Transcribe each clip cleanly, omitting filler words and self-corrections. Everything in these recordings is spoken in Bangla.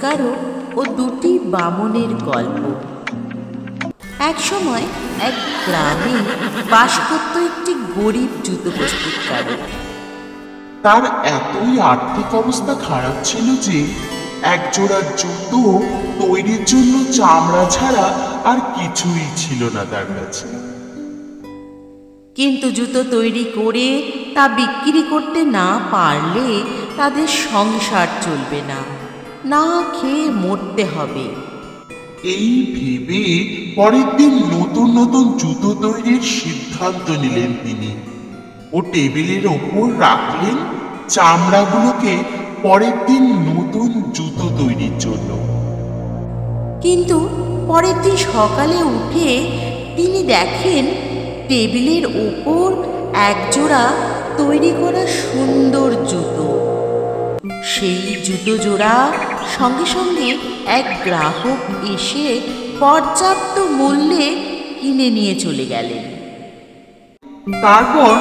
প্রস্তুতকারক ও দুটি বামনের গল্প। এক সময় এক গ্রামে বাস করত একটি গরিব জুতো প্রস্তুতকারক। তার এতই আর্থিক অবস্থা খারাপ ছিল যে একজোড়া জুতো তৈরির জন্য চামড়া ছাড়া আর কিছুই ছিল না তার কাছে। কিন্তু জুতো তৈরি করে তা বিক্রি করতে না পারলে তাদের সংসার চলবে না, না খেয়ে মরতে হবে। এই ভেবে পরের দিন নতুন নতুন জুতো তৈরির সিদ্ধান্ত নিলেন তিনি ও টেবিলের ওপর রাখলেন চামড়াগুলোকে পরের দিন নতুন জুতো তৈরির জন্য। কিন্তু পরের দিন সকালে উঠে তিনি দেখেন টেবিলের ওপর একজোড়া তৈরি করা সুন্দর জুতো। সেই জুতো জোড়া সঙ্গে সঙ্গে এক গ্রাহক এসে পর্যাপ্ত মূল্যে কিনে নিয়ে চলে গেলেন। তারপর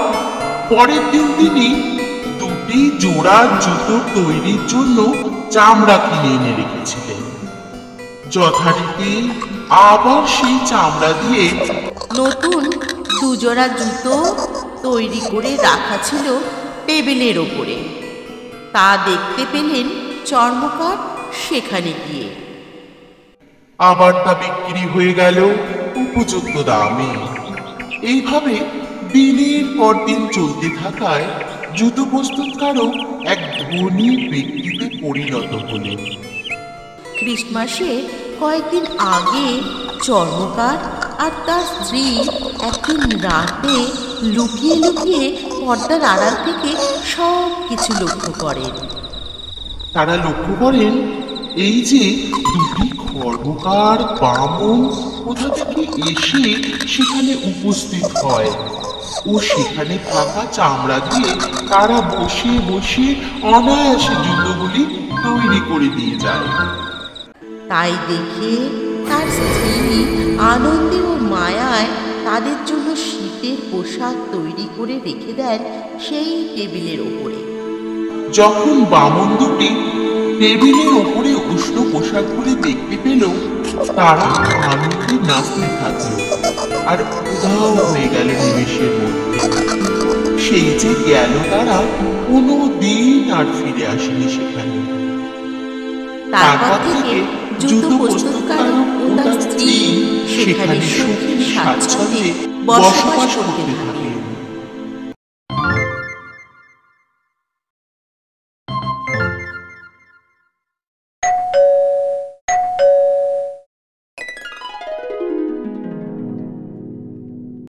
পরের দিন তিনি দুটি জোড়া জুতো তৈরির জন্য চামড়া কিনে এনে রেখেছিলেন। যথারীতি আবার সেই চামড়া দিয়ে নতুন দুজোড়া জুতো তৈরি করে রাখা ছিল টেবিলের ওপরে। তা দেখতে পেলেন চর্মকার সেখানে গিয়ে। আবার তা বিক্রি হয়ে গেল উপযুক্ত দামে। এইভাবে দিনের পর দিন চলতে থাকায় জুতো প্রস্তুতকারক এক ধনী ব্যক্তিতে পরিণত হলেন। ক্রিসমাসে কয়েকদিন আগে চর্মকার আর তার স্ত্রী একদিন রাতে লুকিয়ে লুকিয়ে পর্দার আড়াল থেকে সব কিছু লক্ষ্য করেন। তারা লক্ষ্য করেন এই যে দুটি খর্বকার বামন কোথা থেকে এসে সেখানে উপস্থিত হয় ও সেখানে থাকা চামড়া দিয়ে তারা বসে বসে অনায়াসে জুতোগুলি তৈরি করে দিয়ে যায়। তাই দেখে তার স্ত্রী আনন্দে ও মায়ায় তাদের জন্য শীতের পোশাক তৈরি করে রেখে দেন সেই টেবিলের ওপরে। যখন বামন দুটি টেবিলের ওপরে উষ্ণ পোশাকগুলি দেখতে পেল, তারা আনন্দে নাচতে থাকলো আর উধাও হয়ে গেল নিমেষের মধ্যে। সেই যে গেল তারা কোনো দিন আর ফিরে আসেনি সেখানে। তারপর থেকে জুতো প্রস্তুতকারক ও তার স্ত্রী সেখানে সুখে স্বাচ্ছন্দ্যে বসবাস করতে থাকে।